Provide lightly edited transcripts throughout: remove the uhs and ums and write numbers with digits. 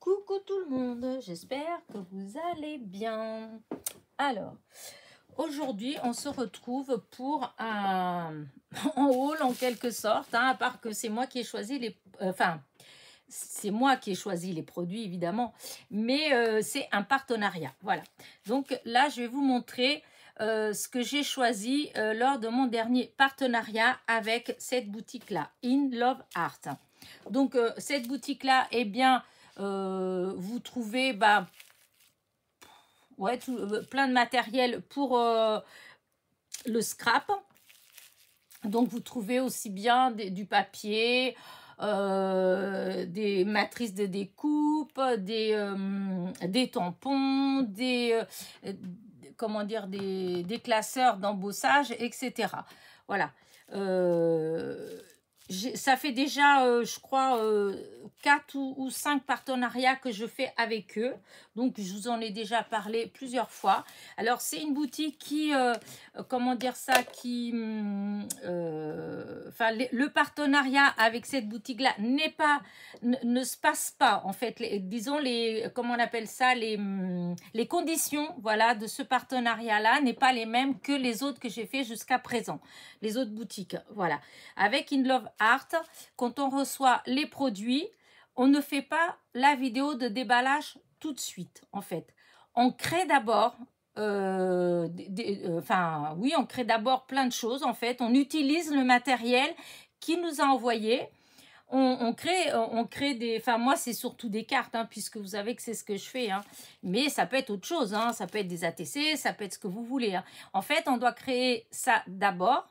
Coucou tout le monde, j'espère que vous allez bien. Alors, aujourd'hui, on se retrouve pour un en haul en quelque sorte, hein, à part que c'est moi qui ai choisi les... c'est moi qui ai choisi les produits évidemment, mais c'est un partenariat. Voilà. Donc là, je vais vous montrer ce que j'ai choisi lors de mon dernier partenariat avec cette boutique-là, In Love Art. Donc cette boutique-là, eh bien, vous trouvez plein de matériel pour le scrap. Donc vous trouvez aussi bien du papier, des matrices de découpe, des tampons, des classeurs d'embossage, etc. Voilà. Ça fait déjà, je crois, 4 ou 5 partenariats que je fais avec eux. Donc, je vous en ai déjà parlé plusieurs fois. Alors, c'est une boutique qui, le partenariat avec cette boutique-là ne se passe pas, en fait. Comment on appelle ça, les conditions, voilà, de ce partenariat-là n'est pas les mêmes que les autres que j'ai fait jusqu'à présent. Les autres boutiques, voilà. Avec In Love Art, quand on reçoit les produits, on ne fait pas la vidéo de déballage tout de suite, en fait. On crée d'abord, on crée d'abord plein de choses, en fait. On utilise le matériel qui nous a envoyé. On crée des... Enfin, moi, c'est surtout des cartes, hein, puisque vous savez que c'est ce que je fais. Hein. Mais ça peut être autre chose, hein. Ça peut être des ATC, ça peut être ce que vous voulez. Hein. En fait, on doit créer ça d'abord.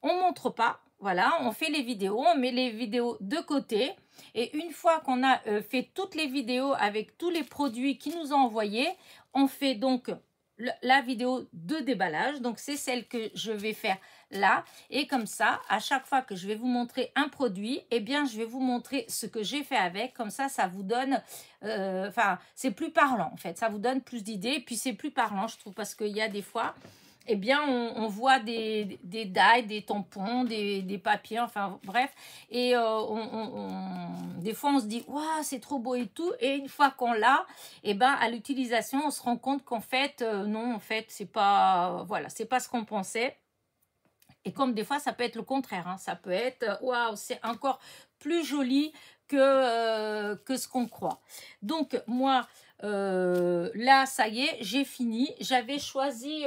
On montre pas, voilà, on fait les vidéos, on met les vidéos de côté. Et une fois qu'on a fait toutes les vidéos avec tous les produits qui nous ont envoyés, on fait donc la vidéo de déballage. Donc, c'est celle que je vais faire là. Et comme ça, à chaque fois que je vais vous montrer un produit, eh bien, je vais vous montrer ce que j'ai fait avec. Comme ça vous donne... c'est plus parlant, en fait. Ça vous donne plus d'idées. Puis, c'est plus parlant, je trouve, parce qu'il y a des fois... Eh bien, on voit des die, des tampons, des papiers, enfin bref. Et des fois, on se dit, waouh, c'est trop beau et tout. Et une fois qu'on l'a, eh ben, à l'utilisation, on se rend compte qu'en fait, non, en fait, c'est pas, voilà, c'est pas ce qu'on pensait. Et comme des fois, ça peut être le contraire. Hein. Ça peut être, waouh, c'est encore plus joli que ce qu'on croit. Donc, moi... là, ça y est, j'ai fini. J'avais choisi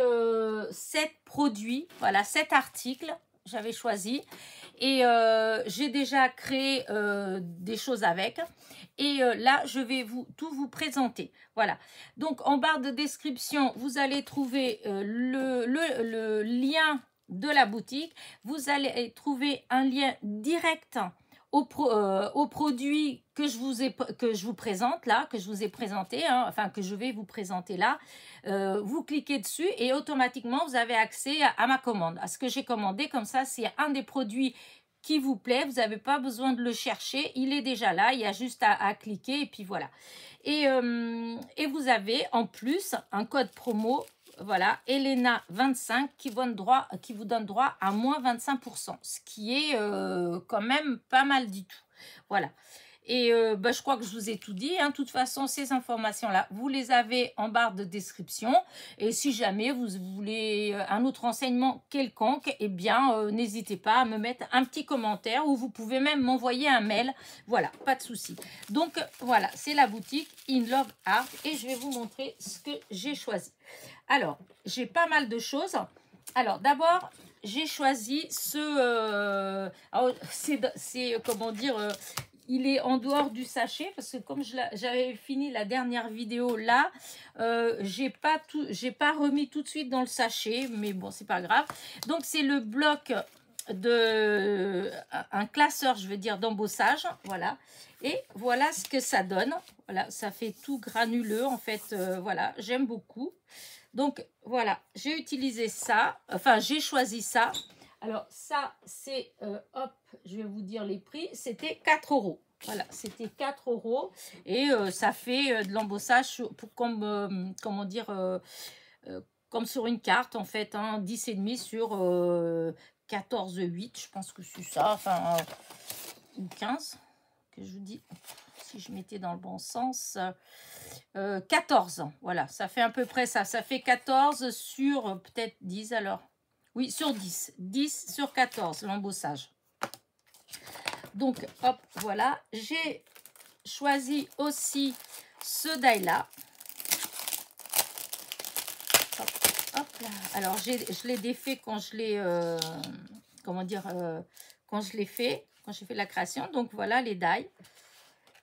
7 produits, voilà, 7 articles, j'avais choisi. Et j'ai déjà créé des choses avec. Et là, je vais tout vous présenter. Voilà. Donc, en barre de description, vous allez trouver le lien de la boutique. Vous allez trouver un lien direct aux produits que je vous présente là, que je vous ai présenté, hein, enfin que je vais vous présenter là. Vous cliquez dessus et automatiquement vous avez accès à ma commande, à ce que j'ai commandé. Comme ça, c'est un des produits qui vous plaît, vous n'avez pas besoin de le chercher, il est déjà là, il y a juste à cliquer et puis voilà. Et vous avez en plus un code promo. Voilà, Elena 25 qui vous donne droit à moins 25%, ce qui est quand même pas mal du tout. Voilà. Et je crois que je vous ai tout dit. Hein. De toute façon, ces informations-là, vous les avez en barre de description. Et si jamais vous voulez un autre renseignement quelconque, eh bien, n'hésitez pas à me mettre un petit commentaire ou vous pouvez même m'envoyer un mail. Voilà, pas de souci. Donc, voilà, c'est la boutique In Love Art et je vais vous montrer ce que j'ai choisi. Alors, j'ai pas mal de choses. Alors, d'abord, j'ai choisi comment dire... il est en dehors du sachet parce que comme j'avais fini la dernière vidéo là, j'ai pas remis tout de suite dans le sachet, mais bon, c'est pas grave. Donc, c'est le bloc un classeur, je veux dire, d'embossage, voilà. Et voilà ce que ça donne. Voilà, ça fait tout granuleux en fait. Voilà, j'aime beaucoup. Donc, voilà, j'ai utilisé ça. Enfin, j'ai choisi ça. Alors, ça, c'est... hop, je vais vous dire les prix. C'était 4 €. Voilà, c'était 4 €. Et ça fait de l'embossage comment dire... comme sur une carte, en fait. Hein, 10,5 sur 14,8. Je pense que c'est ça. Enfin, ou 15. Que je vous dis... si je mettais dans le bon sens, 14. Voilà, ça fait à peu près ça. Ça fait 14 sur peut-être 10 alors. Oui, sur 10. 10 sur 14, l'embossage. Donc, hop, voilà. J'ai choisi aussi ce die-là. Hop, hop là. Alors, je l'ai défait quand je l'ai... comment dire quand je l'ai fait, quand j'ai fait la création. Donc, voilà les die.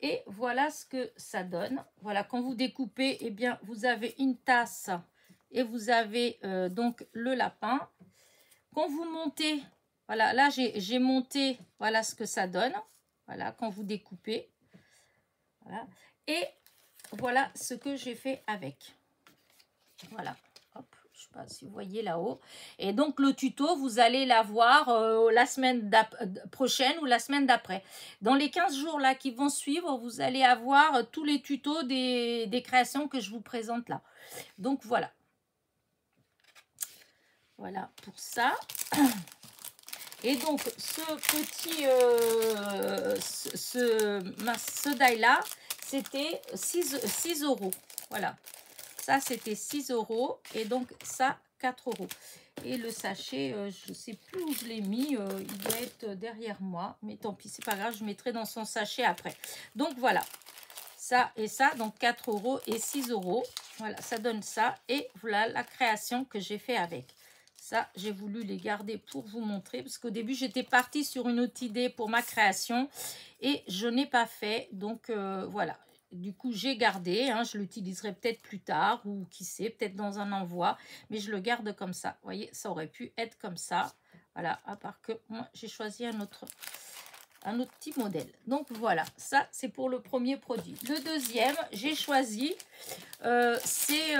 Et voilà ce que ça donne. Voilà, quand vous découpez, eh bien, vous avez une tasse et vous avez donc le lapin. Quand vous montez, voilà, là, j'ai monté, voilà ce que ça donne. Voilà, quand vous découpez. Voilà. Et voilà ce que j'ai fait avec. Voilà. Hop, je ne sais pas si vous voyez là-haut. Et donc, le tuto, vous allez l'avoir la semaine prochaine ou la semaine d'après. Dans les 15 jours là qui vont suivre, vous allez avoir tous les tutos des créations que je vous présente là. Donc, voilà. Voilà pour ça. Et donc, ce petit, ce die-là, c'était 6 euros. Voilà. Ça, c'était 6 euros. Et donc, ça, 4 euros. Et le sachet, je ne sais plus où je l'ai mis. Il doit être derrière moi. Mais tant pis, c'est pas grave. Je mettrai dans son sachet après. Donc, voilà. Ça et ça. Donc, 4 euros et 6 euros. Voilà, ça donne ça. Et voilà la création que j'ai fait avec. Ça, j'ai voulu les garder pour vous montrer. Parce qu'au début, j'étais partie sur une autre idée pour ma création. Et je n'ai pas fait. Donc, voilà. Du coup, j'ai gardé. Hein, je l'utiliserai peut-être plus tard. Ou qui sait, peut-être dans un envoi. Mais je le garde comme ça. Vous voyez, ça aurait pu être comme ça. Voilà. À part que moi, j'ai choisi un autre petit modèle. Donc, voilà. Ça, c'est pour le premier produit. Le deuxième, j'ai choisi... c'est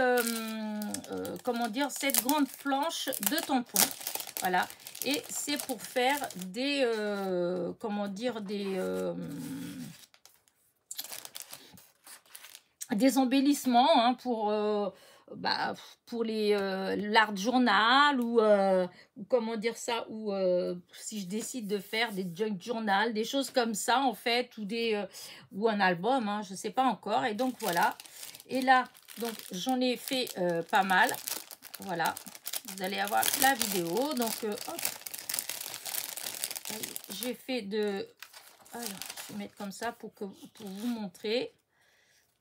comment dire, cette grande planche de tampons. Voilà. Et c'est pour faire des comment dire, des embellissements hein, pour l'art journal ou comment dire ça, ou si je décide de faire des junk journal, des choses comme ça en fait, ou ou un album, hein, je sais pas encore. Et donc voilà. Et là, donc j'en ai fait pas mal. Voilà, vous allez avoir la vidéo. Donc, hop, j'ai fait de... Alors, je vais mettre comme ça pour vous montrer.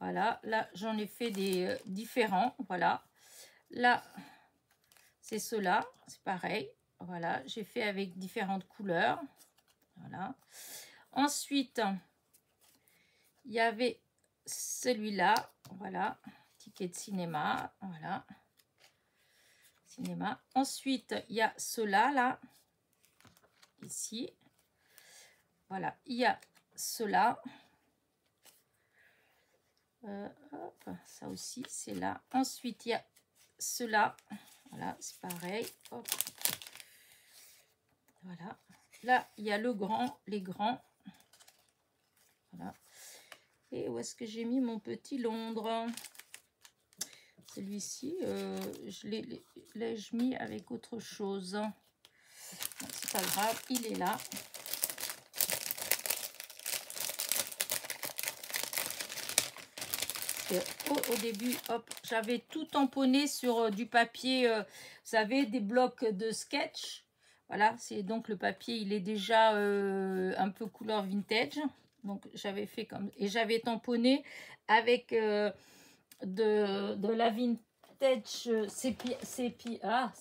Voilà, là, j'en ai fait des différents. Voilà, là, c'est ceux-là. C'est pareil. Voilà, j'ai fait avec différentes couleurs. Voilà. Ensuite, il y avait celui-là. Voilà, ticket de cinéma. Voilà. Cinéma. Ensuite, il y a ceux-là, là. Ici. Voilà, il y a ceux-là. Hop, ça aussi, c'est là. Ensuite, il y a ceux-là. Voilà, c'est pareil. Hop. Voilà. Là, il y a le grand, les grands. Voilà. Et où est-ce que j'ai mis mon petit Londres? Celui-ci, je l'ai mis avec autre chose. C'est pas grave, il est là. Au début, hop, j'avais tout tamponné sur du papier, vous savez, des blocs de sketch. Voilà, c'est donc le papier, il est déjà un peu couleur vintage. Donc j'avais fait comme... Et j'avais tamponné avec de la vintage CPA,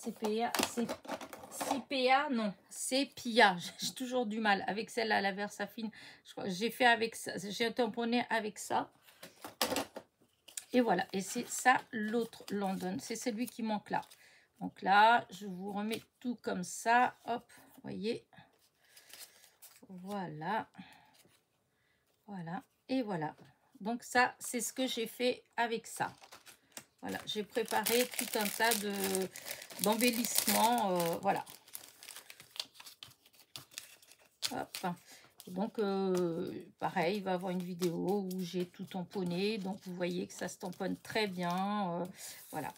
non, Sepia. J'ai toujours du mal avec celle-là, la Versafine. J'ai fait avec ça, j'ai tamponné avec ça. Et voilà, et c'est ça l'autre London, c'est celui qui manque là. Donc là, je vous remets tout comme ça, hop, vous voyez. Voilà, voilà, et voilà. Donc ça, c'est ce que j'ai fait avec ça. Voilà, j'ai préparé tout un tas d'embellissements, voilà. Hop. Donc, pareil, il va y avoir une vidéo où j'ai tout tamponné. Donc, vous voyez que ça se tamponne très bien. Voilà.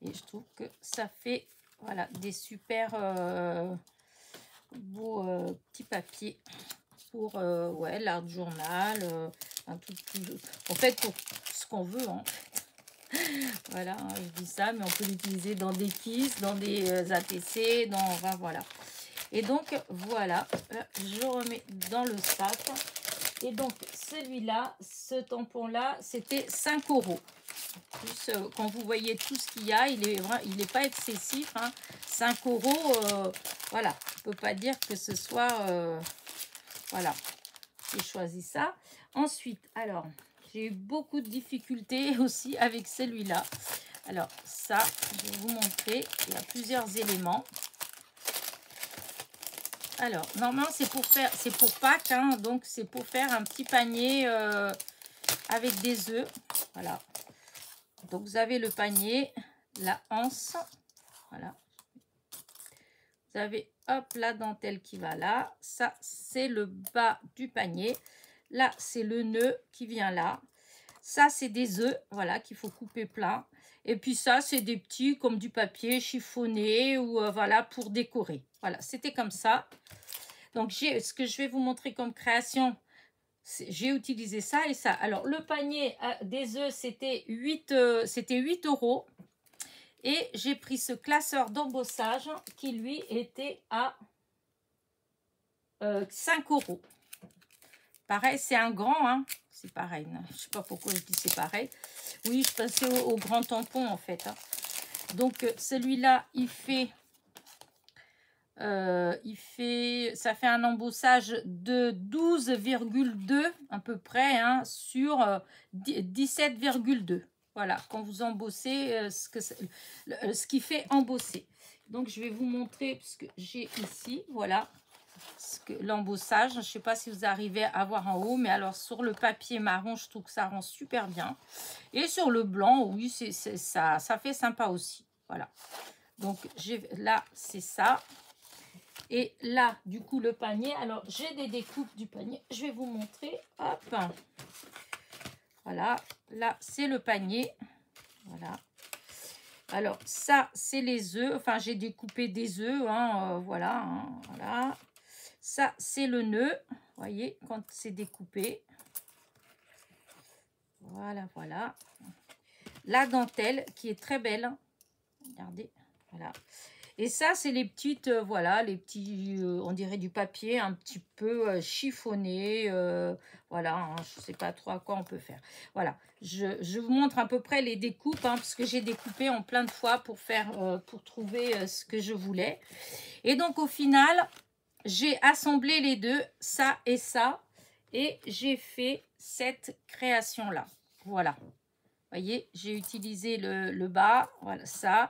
Et je trouve que ça fait voilà, des super beaux petits papiers pour ouais, l'art journal. En fait, pour ce qu'on veut, hein. Voilà, hein, je dis ça, mais on peut l'utiliser dans des kisses, dans des ATC, dans... Enfin, voilà. Et donc, voilà, là, je remets dans le sac. Et donc, celui-là, ce tampon-là, c'était 5 €. Plus, quand vous voyez tout ce qu'il y a, il est pas excessif. Hein. 5 €, voilà. On ne peut pas dire que ce soit... voilà, j'ai choisi ça. Ensuite, alors, j'ai eu beaucoup de difficultés aussi avec celui-là. Alors, ça, je vais vous montrer. Il y a plusieurs éléments. Alors, normalement, c'est pour Pâques, hein, donc c'est pour faire un petit panier avec des œufs. Voilà. Donc, vous avez le panier, la anse. Voilà. Vous avez, hop, la dentelle qui va là. Ça, c'est le bas du panier. Là, c'est le nœud qui vient là. Ça, c'est des œufs, voilà, qu'il faut couper plein. Et puis ça, c'est des petits, comme du papier chiffonné ou voilà, pour décorer. Voilà, c'était comme ça. Donc, ce que je vais vous montrer comme création, j'ai utilisé ça et ça. Alors, le panier des œufs, c'était 8 €. Et j'ai pris ce classeur d'embossage qui, lui, était à 5 €. Pareil, c'est un grand, hein. C'est pareil. Je ne sais pas pourquoi je dis c'est pareil. Oui, je pensais au grand tampon, en fait. Hein. Donc, celui-là, ça fait un embossage de 12,2 à peu près, hein, sur 17,2. Voilà, quand vous embossez, ce qui fait embosser. Donc, je vais vous montrer, parce que j'ai ici, voilà, l'embossage. Je ne sais pas si vous arrivez à voir en haut, mais alors sur le papier marron, je trouve que ça rend super bien. Et sur le blanc, oui, ça fait sympa aussi. Voilà. Donc, là, c'est ça. Et là, du coup, le panier. Alors, j'ai des découpes du panier. Je vais vous montrer. Hop. Voilà. Là, c'est le panier. Voilà. Alors, ça, c'est les œufs. Enfin, j'ai découpé des œufs. Hein, voilà. Hein, voilà. Ça, c'est le nœud. Vous voyez, quand c'est découpé. Voilà, voilà. La dentelle qui est très belle. Regardez. Voilà. Et ça, c'est les petites, voilà, les petits, on dirait du papier un petit peu chiffonné. Voilà, hein, je ne sais pas trop à quoi on peut faire. Voilà, je vous montre à peu près les découpes, hein, parce que j'ai découpé en plein de fois pour trouver ce que je voulais. Et donc, au final, j'ai assemblé les deux, ça et ça, et j'ai fait cette création-là. Voilà. Vous voyez, j'ai utilisé le bas, voilà, ça.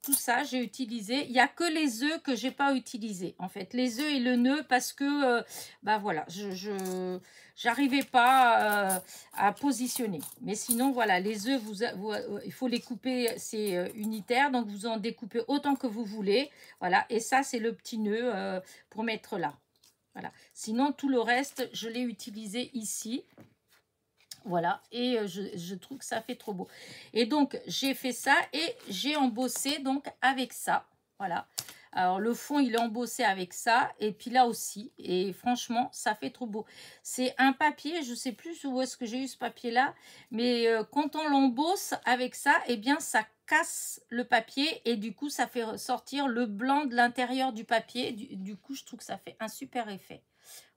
Tout ça, j'ai utilisé. Il n'y a que les œufs que je n'ai pas utilisé, en fait. Les œufs et le nœud, parce que, bah voilà, je n'arrivais pas à positionner. Mais sinon, voilà, les œufs, il faut les couper, c'est unitaire. Donc, vous en découpez autant que vous voulez. Voilà, et ça, c'est le petit nœud pour mettre là. Voilà. Sinon, tout le reste, je l'ai utilisé ici. Voilà, et je trouve que ça fait trop beau. Et donc, j'ai fait ça et j'ai embossé donc avec ça. Voilà. Alors, le fond, il est embossé avec ça. Et puis là aussi. Et franchement, ça fait trop beau. C'est un papier, je ne sais plus où est-ce que j'ai eu ce papier-là. Mais quand on l'embosse avec ça, eh bien, ça casse le papier. Et du coup, ça fait sortir le blanc de l'intérieur du papier. Du coup, je trouve que ça fait un super effet.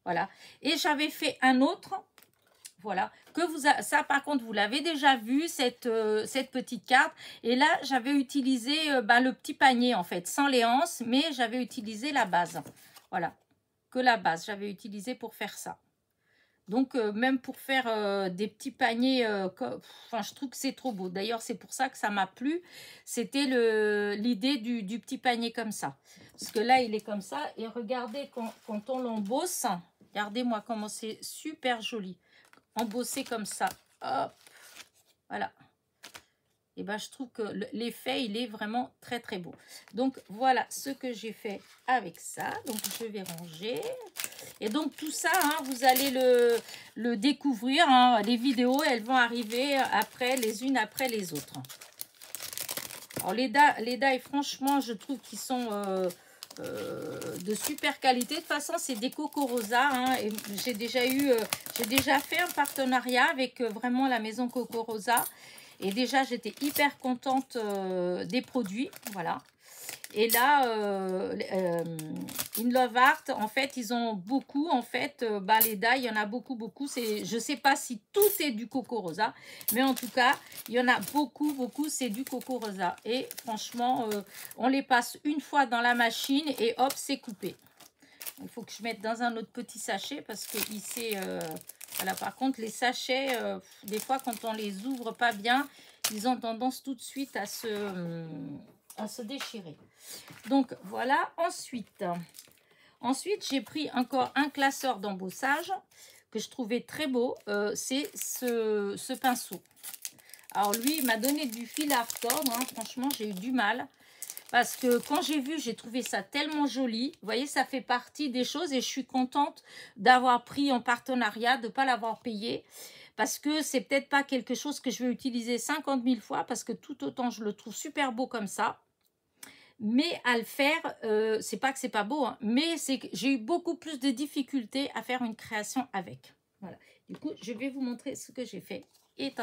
Voilà. Et j'avais fait un autre... Voilà, ça par contre, vous l'avez déjà vu, cette petite carte. Et là, j'avais utilisé le petit panier en fait, sans les anses, mais j'avais utilisé la base. Voilà, que la base, j'avais utilisé pour faire ça. Donc, même pour faire des petits paniers, enfin, je trouve que c'est trop beau. D'ailleurs, c'est pour ça que ça m'a plu. C'était l'idée du petit panier comme ça. Parce que là, il est comme ça. Et regardez, quand on l'embosse, regardez-moi comment c'est super joli. Embossé comme ça, hop, voilà. Et ben je trouve que l'effet il est vraiment très très beau. Donc voilà ce que j'ai fait avec ça. Donc je vais ranger. Et donc tout ça, hein, vous allez le découvrir. Hein. Les vidéos, elles vont arriver après les unes après les autres. Alors les dailles, franchement, je trouve qu'ils sont de super qualité. De toute façon, c'est des Coco Rosa. Hein, et j'ai déjà fait un partenariat avec vraiment la maison Coco Rosa. Et déjà, j'étais hyper contente des produits. Voilà. Et là, In Love Art, en fait, ils ont beaucoup, en fait, les die, il y en a beaucoup, beaucoup. Je ne sais pas si tout est du Coco Rosa, mais en tout cas, il y en a beaucoup, beaucoup, c'est du Coco Rosa. Et franchement, on les passe une fois dans la machine et hop, c'est coupé. Il faut que je mette dans un autre petit sachet parce que ici, voilà, par contre, les sachets, des fois, quand on les ouvre pas bien, ils ont tendance tout de suite à se déchirer. Donc voilà. Ensuite j'ai pris encore un classeur d'embossage que je trouvais très beau. C'est ce pinceau. Alors lui, il m'a donné du fil à retordre. Hein. Franchement, j'ai eu du mal. Parce que quand j'ai vu, j'ai trouvé ça tellement joli. Vous voyez, ça fait partie des choses. Et je suis contente d'avoir pris en partenariat, de ne pas l'avoir payé. Parce que c'est peut-être pas quelque chose que je vais utiliser 50 000 fois. Parce que tout autant, je le trouve super beau comme ça. Mais à le faire, c'est pas que c'est pas beau, hein, mais c'est que j'ai eu beaucoup plus de difficultés à faire une création avec. Voilà. Du coup, je vais vous montrer ce que j'ai fait. Et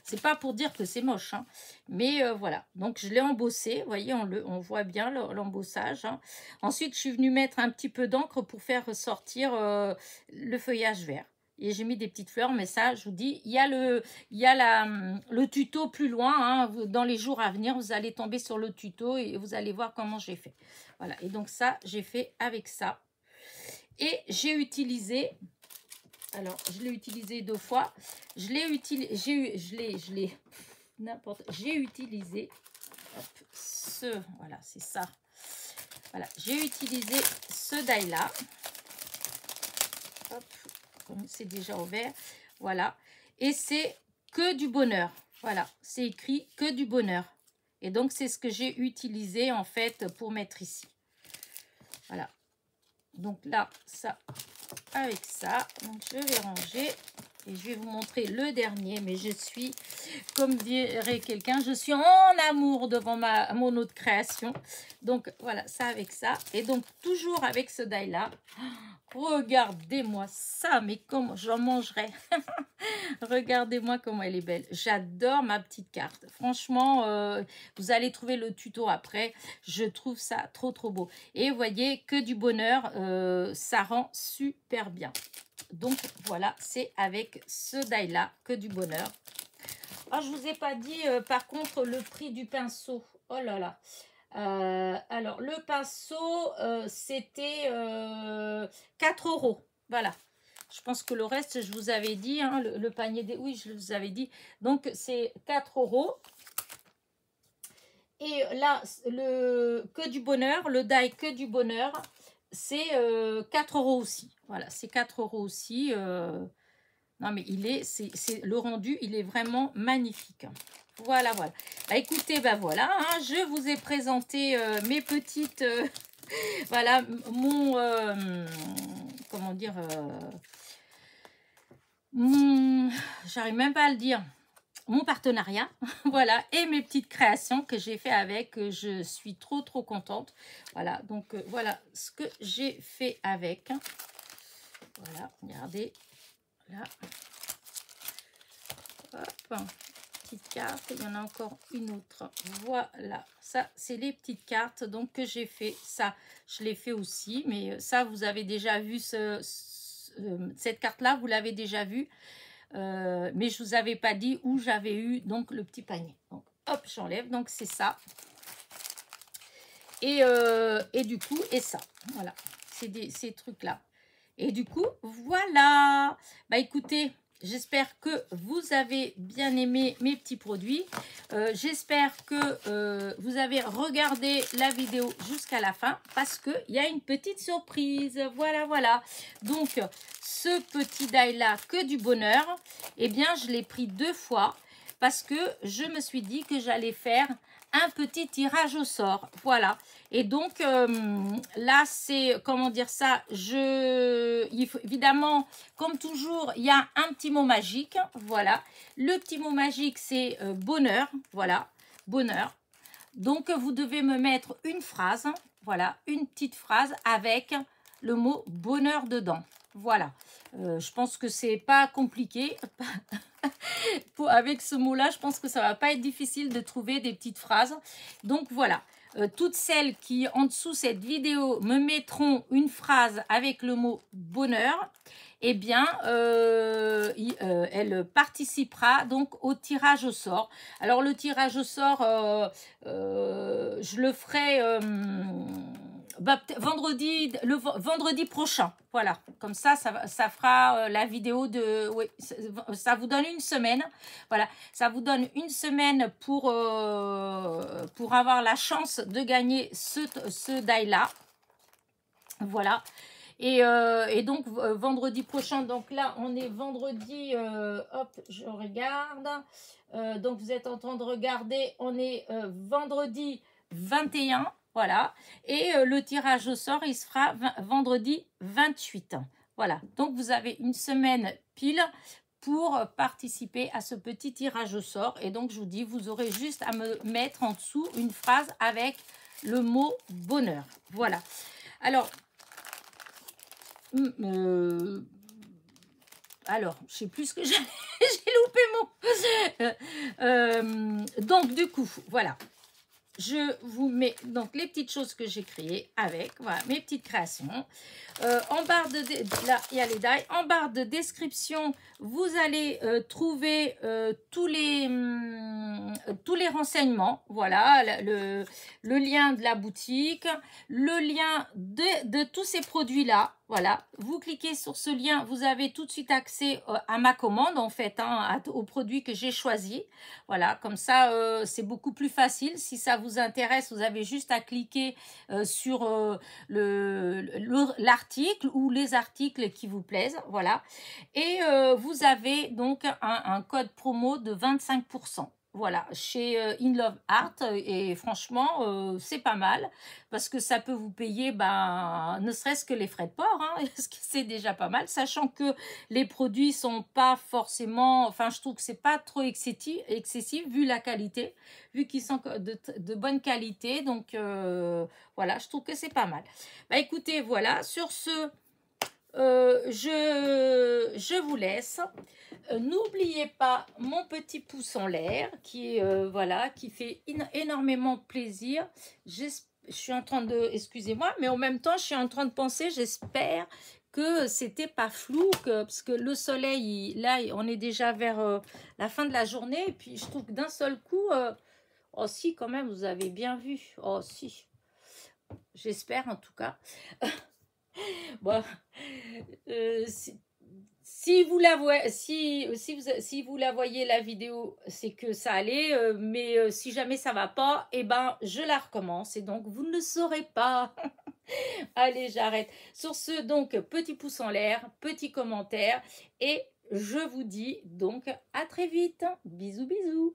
c'est pas pour dire que c'est moche, hein, mais voilà. Donc, je l'ai embossé. Vous voyez, on voit bien l'embossage. Hein. Ensuite, je suis venue mettre un petit peu d'encre pour faire ressortir le feuillage vert. Et j'ai mis des petites fleurs, mais ça, je vous dis, il y a le tuto plus loin. Hein, dans les jours à venir, vous allez tomber sur le tuto et vous allez voir comment j'ai fait. Voilà, et donc ça, j'ai fait avec ça. Et j'ai utilisé, alors, je l'ai utilisé 2 fois. J'ai utilisé voilà, c'est ça. Voilà, j'ai utilisé ce die-là. Hop. C'est déjà ouvert, voilà, et c'est que du bonheur, voilà, c'est écrit que du bonheur, et donc c'est ce que j'ai utilisé en fait pour mettre ici, voilà, donc là, ça, avec ça, donc je vais ranger, et je vais vous montrer le dernier, mais je suis, comme dirait quelqu'un, je suis en amour devant mon autre création, donc voilà, ça avec ça, et donc toujours avec ce die là. Regardez-moi ça, mais comment j'en mangerai. Regardez-moi comment elle est belle. J'adore ma petite carte. Franchement, vous allez trouver le tuto après. Je trouve ça trop, trop beau. Et vous voyez, que du bonheur, ça rend super bien. Donc, voilà, c'est avec ce die-là, que du bonheur. Oh, je ne vous ai pas dit, par contre, le prix du pinceau. Oh là là. Alors, le pinceau, c'était 4 €. Voilà. Je pense que le reste, je vous avais dit. Hein, le panier des... Oui, je vous avais dit. Donc, c'est 4 €. Et là, que du bonheur, le die que du bonheur, c'est 4 € aussi. Voilà, c'est 4 € aussi. Non, mais le rendu, il est vraiment magnifique. Voilà, voilà. Bah, écoutez, bah voilà, hein, je vous ai présenté mes petites... voilà, comment dire... j'arrive même pas à le dire. Mon partenariat, voilà, et mes petites créations que j'ai fait avec. Je suis trop, trop contente. Voilà, donc voilà ce que j'ai fait avec. Voilà, regardez. Là. Hop. Petite carte, il y en a encore une autre, voilà, ça c'est les petites cartes donc que j'ai fait, ça je l'ai fait aussi, mais ça vous avez déjà vu cette carte là, vous l'avez déjà vue, mais je vous avais pas dit où j'avais eu donc le petit panier, donc hop j'enlève, donc c'est ça, et du coup, et ça, voilà, c'est ces trucs là, et du coup, voilà, bah écoutez, j'espère que vous avez bien aimé mes petits produits. J'espère que vous avez regardé la vidéo jusqu'à la fin parce qu'il y a une petite surprise. Voilà, voilà. Donc, ce petit die-là, que du bonheur, eh bien, je l'ai pris 2 fois parce que je me suis dit que j'allais faire un petit tirage au sort. Voilà. Et donc, là, c'est, comment dire ça, évidemment, comme toujours, il y a un petit mot magique. Voilà. Le petit mot magique, c'est bonheur. Voilà. Bonheur. Donc, vous devez me mettre une phrase. voilà, une petite phrase avec le mot bonheur dedans. Voilà, je pense que c'est pas compliqué. Avec ce mot-là, je pense que ça va pas être difficile de trouver des petites phrases. Donc voilà, toutes celles qui en dessous cette vidéo me mettront une phrase avec le mot bonheur, eh bien, elle participera donc au tirage au sort. Alors le tirage au sort, je le ferai vendredi prochain. Voilà, comme ça fera la vidéo de... Oui, ça vous donne une semaine. Voilà, ça vous donne une semaine pour avoir la chance de gagner ce die-là. Voilà. Et donc, vendredi prochain, donc là, on est vendredi, hop, je regarde. Donc, vous êtes en train de regarder, on est vendredi 21, voilà. Et le tirage au sort, il se fera vendredi 28. Voilà, donc vous avez une semaine pile pour participer à ce petit tirage au sort. Et donc, je vous dis, vous aurez juste à me mettre en dessous une phrase avec le mot bonheur. Voilà. Alors, je sais plus ce que j'ai loupé donc du coup, voilà. Je vous mets donc les petites choses que j'ai créées avec, voilà, mes petites créations. En barre de là, il y a les die. En barre de description, vous allez trouver tous les renseignements. Voilà, le lien de la boutique, le lien de tous ces produits-là. Voilà, vous cliquez sur ce lien, vous avez tout de suite accès à ma commande, en fait, hein, aux produits que j'ai choisis. Voilà, comme ça, c'est beaucoup plus facile. Si ça vous intéresse, vous avez juste à cliquer sur l'article ou les articles qui vous plaisent. Voilà, et vous avez donc un code promo de 25%. Voilà, chez In Love Art, et franchement, c'est pas mal, parce que ça peut vous payer, ne serait-ce que les frais de port, hein, ce qui c'est déjà pas mal, sachant que les produits sont pas forcément, enfin, je trouve que c'est pas trop excessif vu la qualité, vu qu'ils sont de bonne qualité, donc voilà, je trouve que c'est pas mal. Bah écoutez, voilà, sur ce, je vous laisse. N'oubliez pas mon petit pouce en l'air qui voilà, qui fait énormément plaisir. Je suis en train de, excusez-moi, mais en même temps, je suis en train de penser, j'espère que c'était pas flou, parce que le soleil, là, on est déjà vers la fin de la journée, et puis je trouve que d'un seul coup, oh si, quand même, vous avez bien vu, oh si, j'espère en tout cas. Bon, si vous la voyez, si vous la voyez la vidéo, c'est que ça allait, mais si jamais ça va pas, eh ben je la recommence et donc vous ne le saurez pas. Allez, j'arrête. Sur ce, donc petit pouce en l'air, petit commentaire et je vous dis donc à très vite. Bisous bisous.